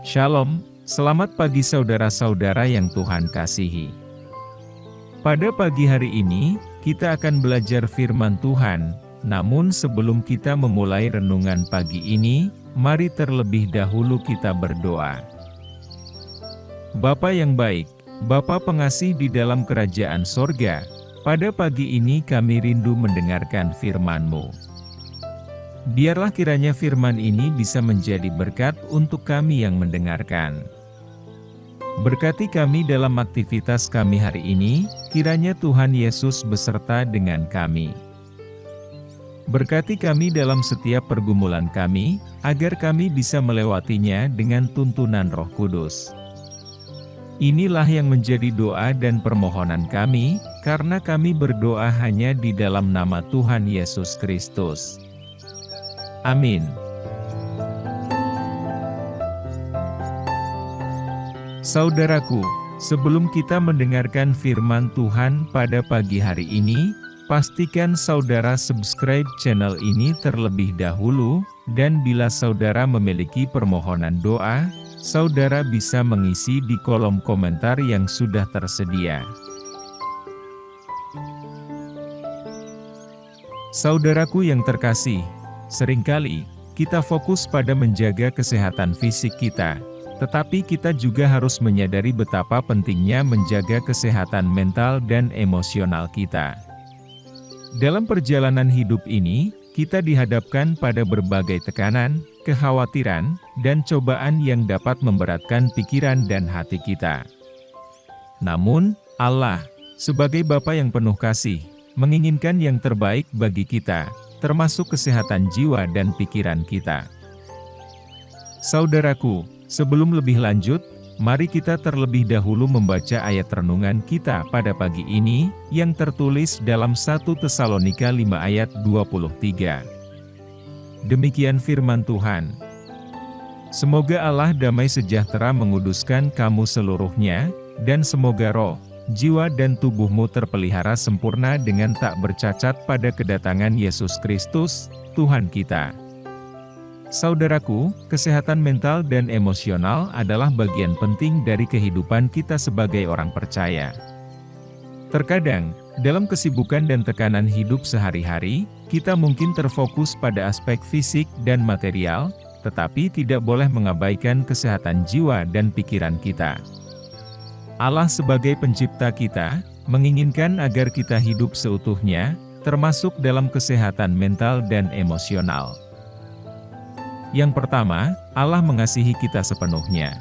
Shalom, selamat pagi saudara-saudara yang Tuhan kasihi. Pada pagi hari ini, kita akan belajar firman Tuhan. Namun sebelum kita memulai renungan pagi ini, mari terlebih dahulu kita berdoa. Bapa yang baik, Bapa pengasih di dalam kerajaan sorga, pada pagi ini kami rindu mendengarkan firman-Mu. Biarlah kiranya firman ini bisa menjadi berkat untuk kami yang mendengarkan. Berkati kami dalam aktivitas kami hari ini, kiranya Tuhan Yesus beserta dengan kami. Berkati kami dalam setiap pergumulan kami, agar kami bisa melewatinya dengan tuntunan Roh Kudus. Inilah yang menjadi doa dan permohonan kami, karena kami berdoa hanya di dalam nama Tuhan Yesus Kristus. Amin. Saudaraku, sebelum kita mendengarkan firman Tuhan pada pagi hari ini, pastikan saudara subscribe channel ini terlebih dahulu, dan bila saudara memiliki permohonan doa, saudara bisa mengisi di kolom komentar yang sudah tersedia. Saudaraku yang terkasih, seringkali kita fokus pada menjaga kesehatan fisik kita, tetapi kita juga harus menyadari betapa pentingnya menjaga kesehatan mental dan emosional kita. Dalam perjalanan hidup ini, kita dihadapkan pada berbagai tekanan, kekhawatiran, dan cobaan yang dapat memberatkan pikiran dan hati kita. Namun, Allah, sebagai Bapa yang penuh kasih, menginginkan yang terbaik bagi kita, termasuk kesehatan jiwa dan pikiran kita. Saudaraku, sebelum lebih lanjut, mari kita terlebih dahulu membaca ayat renungan kita pada pagi ini, yang tertulis dalam 1 Tesalonika 5 ayat 23. Demikian firman Tuhan. Semoga Allah damai sejahtera menguduskan kamu seluruhnya, dan semoga roh, jiwa dan tubuhmu terpelihara sempurna dengan tak bercacat pada kedatangan Yesus Kristus, Tuhan kita. Saudaraku, kesehatan mental dan emosional adalah bagian penting dari kehidupan kita sebagai orang percaya. Terkadang, dalam kesibukan dan tekanan hidup sehari-hari, kita mungkin terfokus pada aspek fisik dan material, tetapi tidak boleh mengabaikan kesehatan jiwa dan pikiran kita. Allah sebagai pencipta kita, menginginkan agar kita hidup seutuhnya, termasuk dalam kesehatan mental dan emosional. Yang pertama, Allah mengasihi kita sepenuhnya.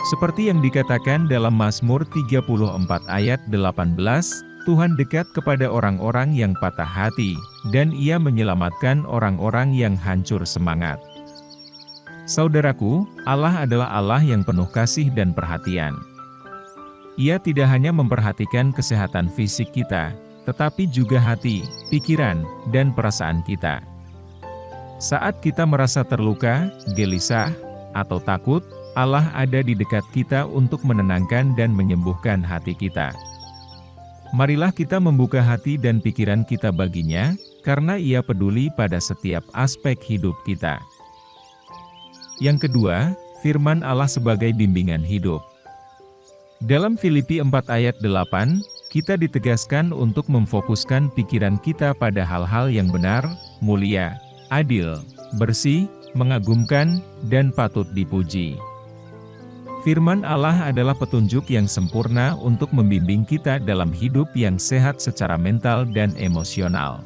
Seperti yang dikatakan dalam Mazmur 34 ayat 18, Tuhan dekat kepada orang-orang yang patah hati, dan Ia menyelamatkan orang-orang yang hancur semangat. Saudaraku, Allah adalah Allah yang penuh kasih dan perhatian. Ia tidak hanya memperhatikan kesehatan fisik kita, tetapi juga hati, pikiran, dan perasaan kita. Saat kita merasa terluka, gelisah, atau takut, Allah ada di dekat kita untuk menenangkan dan menyembuhkan hati kita. Marilah kita membuka hati dan pikiran kita baginya, karena Ia peduli pada setiap aspek hidup kita. Yang kedua, firman Allah sebagai bimbingan hidup. Dalam Filipi 4 ayat 8, kita ditegaskan untuk memfokuskan pikiran kita pada hal-hal yang benar, mulia, adil, bersih, mengagumkan, dan patut dipuji. Firman Allah adalah petunjuk yang sempurna untuk membimbing kita dalam hidup yang sehat secara mental dan emosional.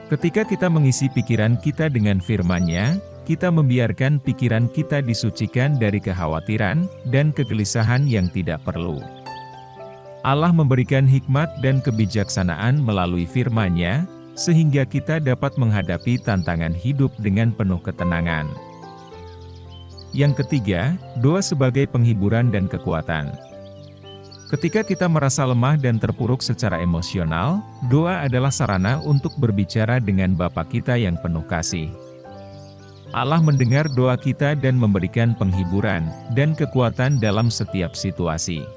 Ketika kita mengisi pikiran kita dengan firman-Nya, kita membiarkan pikiran kita disucikan dari kekhawatiran dan kegelisahan yang tidak perlu. Allah memberikan hikmat dan kebijaksanaan melalui firman-Nya, sehingga kita dapat menghadapi tantangan hidup dengan penuh ketenangan. Yang ketiga, doa sebagai penghiburan dan kekuatan. Ketika kita merasa lemah dan terpuruk secara emosional, doa adalah sarana untuk berbicara dengan Bapa kita yang penuh kasih. Allah mendengar doa kita dan memberikan penghiburan dan kekuatan dalam setiap situasi.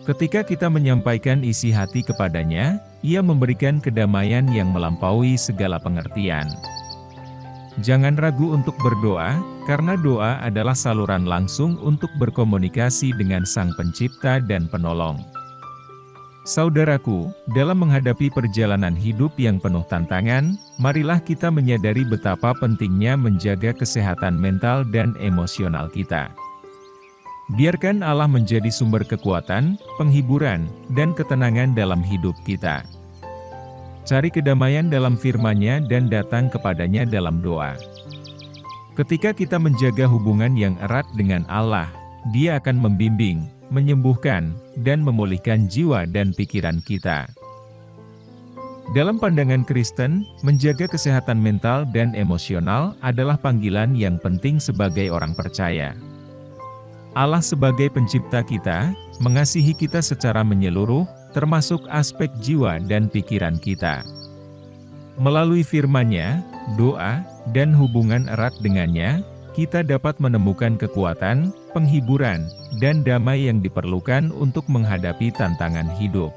Ketika kita menyampaikan isi hati kepadanya, Ia memberikan kedamaian yang melampaui segala pengertian. Jangan ragu untuk berdoa, karena doa adalah saluran langsung untuk berkomunikasi dengan Sang Pencipta dan Penolong. Saudaraku, dalam menghadapi perjalanan hidup yang penuh tantangan, marilah kita menyadari betapa pentingnya menjaga kesehatan mental dan emosional kita. Biarkan Allah menjadi sumber kekuatan, penghiburan, dan ketenangan dalam hidup kita. Cari kedamaian dalam firman-Nya dan datang kepadanya dalam doa. Ketika kita menjaga hubungan yang erat dengan Allah, Dia akan membimbing, menyembuhkan, dan memulihkan jiwa dan pikiran kita. Dalam pandangan Kristen, menjaga kesehatan mental dan emosional adalah panggilan yang penting sebagai orang percaya. Allah sebagai pencipta kita, mengasihi kita secara menyeluruh, termasuk aspek jiwa dan pikiran kita. Melalui firman-Nya, doa, dan hubungan erat dengannya, kita dapat menemukan kekuatan, penghiburan, dan damai yang diperlukan untuk menghadapi tantangan hidup.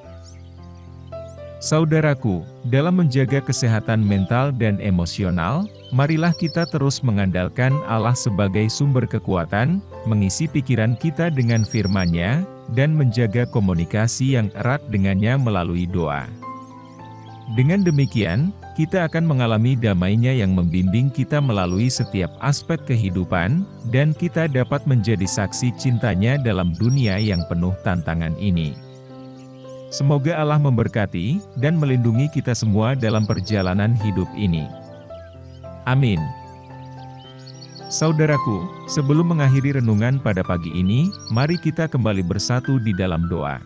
Saudaraku, dalam menjaga kesehatan mental dan emosional, marilah kita terus mengandalkan Allah sebagai sumber kekuatan, mengisi pikiran kita dengan firman-Nya, dan menjaga komunikasi yang erat dengannya melalui doa. Dengan demikian, kita akan mengalami damai-Nya yang membimbing kita melalui setiap aspek kehidupan, dan kita dapat menjadi saksi cintanya dalam dunia yang penuh tantangan ini. Semoga Allah memberkati dan melindungi kita semua dalam perjalanan hidup ini. Amin. Saudaraku, sebelum mengakhiri renungan pada pagi ini, mari kita kembali bersatu di dalam doa.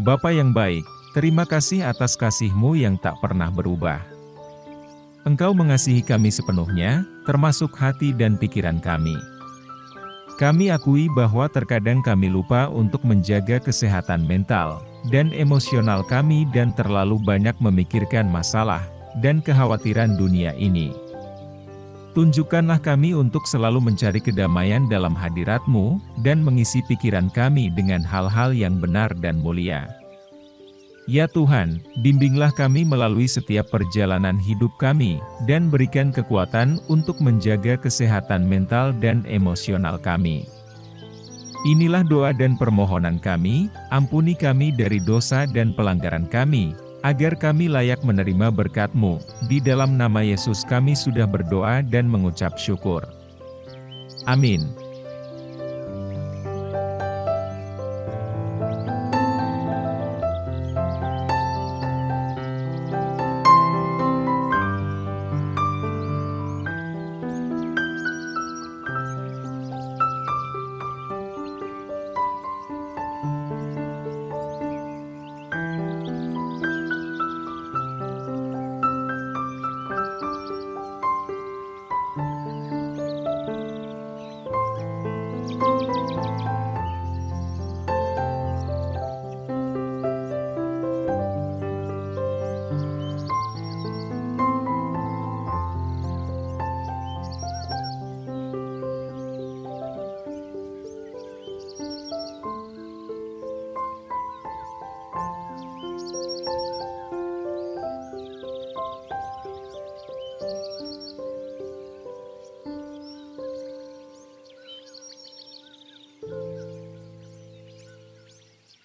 Bapa yang baik, terima kasih atas kasih-Mu yang tak pernah berubah. Engkau mengasihi kami sepenuhnya, termasuk hati dan pikiran kami. Kami akui bahwa terkadang kami lupa untuk menjaga kesehatan mental dan emosional kami dan terlalu banyak memikirkan masalah dan kekhawatiran dunia ini. Tunjukkanlah kami untuk selalu mencari kedamaian dalam hadirat-Mu dan mengisi pikiran kami dengan hal-hal yang benar dan mulia. Ya Tuhan, bimbinglah kami melalui setiap perjalanan hidup kami, dan berikan kekuatan untuk menjaga kesehatan mental dan emosional kami. Inilah doa dan permohonan kami, ampuni kami dari dosa dan pelanggaran kami, agar kami layak menerima berkat-Mu. Di dalam nama Yesus kami sudah berdoa dan mengucap syukur. Amin.